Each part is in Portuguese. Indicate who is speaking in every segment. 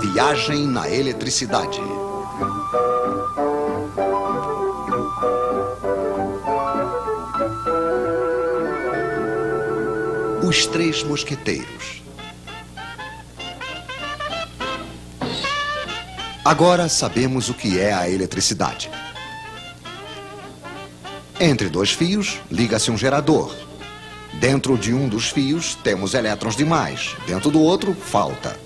Speaker 1: viagem na eletricidade. Os Três Mosqueteiros. Agora sabemos o que é a eletricidade. Entre dois fios, liga-se um gerador. Dentro de um dos fios, temos elétrons demais. Dentro do outro, falta.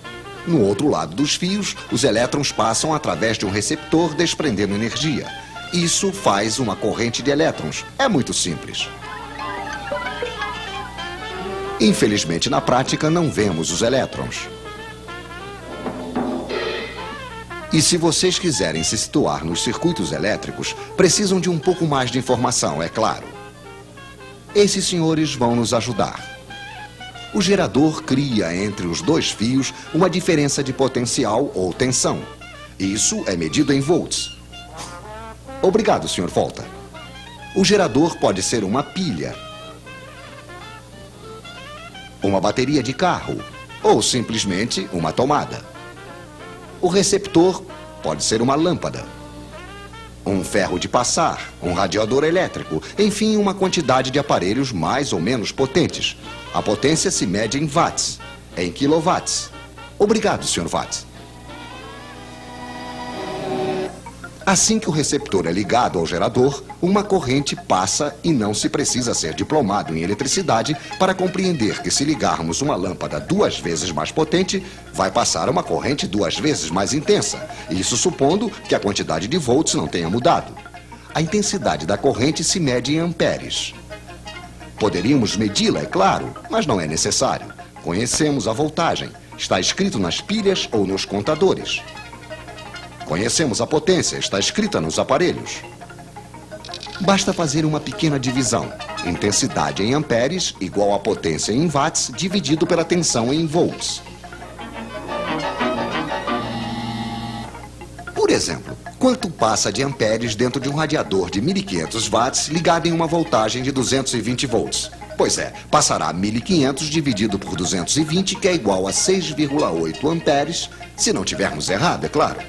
Speaker 1: No outro lado dos fios, os elétrons passam através de um receptor desprendendo energia. Isso faz uma corrente de elétrons. É muito simples. Infelizmente, na prática, não vemos os elétrons. E se vocês quiserem se situar nos circuitos elétricos, precisam de um pouco mais de informação, é claro. Esses senhores vão nos ajudar. O gerador cria entre os dois fios uma diferença de potencial ou tensão. Isso é medido em volts. Obrigado, Sr. Volta. O gerador pode ser uma pilha, uma bateria de carro ou simplesmente uma tomada. O receptor pode ser uma lâmpada, um ferro de passar, um radiador elétrico, enfim, uma quantidade de aparelhos mais ou menos potentes. A potência se mede em watts, em quilowatts. Obrigado, Sr. Watts. Assim que o receptor é ligado ao gerador, uma corrente passa e não se precisa ser diplomado em eletricidade para compreender que se ligarmos uma lâmpada 2 vezes mais potente, vai passar uma corrente 2 vezes mais intensa. Isso supondo que a quantidade de volts não tenha mudado. A intensidade da corrente se mede em amperes. Poderíamos medi-la, é claro, mas não é necessário. Conhecemos a voltagem. Está escrito nas pilhas ou nos contadores. Conhecemos a potência, está escrita nos aparelhos. Basta fazer uma pequena divisão. Intensidade em amperes igual a potência em watts dividido pela tensão em volts. Por exemplo, quanto passa de amperes dentro de um radiador de 1500 watts ligado em uma voltagem de 220 volts? Pois é, passará 1500 dividido por 220, que é igual a 6,8 amperes, se não tivermos errado, é claro.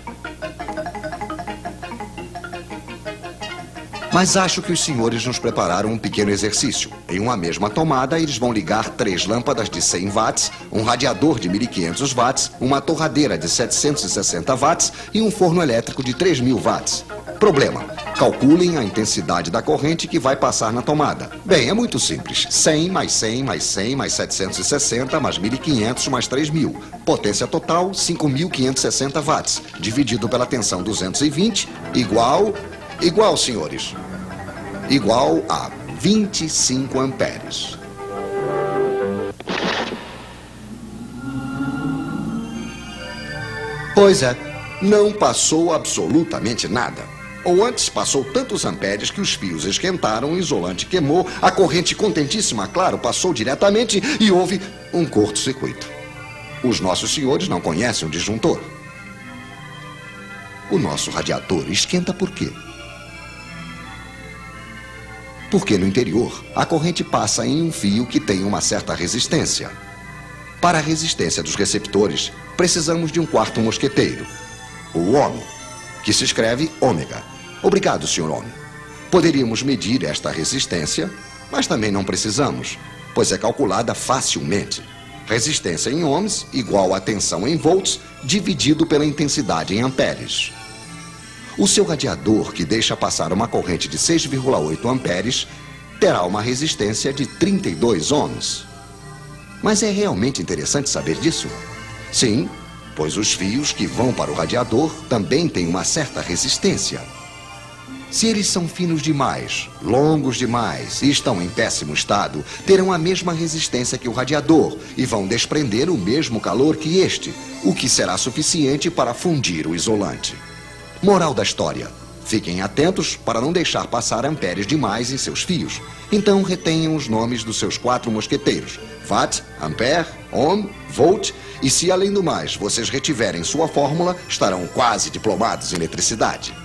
Speaker 1: Mas acho que os senhores nos prepararam um pequeno exercício. Em uma mesma tomada, eles vão ligar 3 lâmpadas de 100 watts, um radiador de 1500 watts, uma torradeira de 760 watts e um forno elétrico de 3000 watts. Problema: calculem a intensidade da corrente que vai passar na tomada. Bem, é muito simples. 100 mais 100 mais 100 mais 760 mais 1500 mais 3000. Potência total, 5560 watts. Dividido pela tensão 220, igual, senhores, igual a 25 amperes. Pois é, não passou absolutamente nada. Ou antes, passou tantos amperes que os fios esquentaram, o isolante queimou, a corrente contentíssima, claro, passou diretamente e houve um curto-circuito. Os nossos senhores não conhecem o disjuntor. O nosso radiador esquenta por quê? Porque no interior, a corrente passa em um fio que tem uma certa resistência. Para a resistência dos receptores, precisamos de um quarto mosqueteiro, o ohm, que se escreve ômega. Obrigado, Sr. Ohm. Poderíamos medir esta resistência, mas também não precisamos, pois é calculada facilmente. Resistência em ohms igual a tensão em volts dividido pela intensidade em amperes. O seu radiador, que deixa passar uma corrente de 6,8 amperes, terá uma resistência de 32 ohms. Mas é realmente interessante saber disso? Sim, pois os fios que vão para o radiador também têm uma certa resistência. Se eles são finos demais, longos demais e estão em péssimo estado, terão a mesma resistência que o radiador e vão desprender o mesmo calor que este, o que será suficiente para fundir o isolante. Moral da história: fiquem atentos para não deixar passar amperes demais em seus fios. Então retenham os nomes dos seus 4 mosqueteiros: watt, ampere, ohm, volt. E se além do mais vocês retiverem sua fórmula, estarão quase diplomados em eletricidade.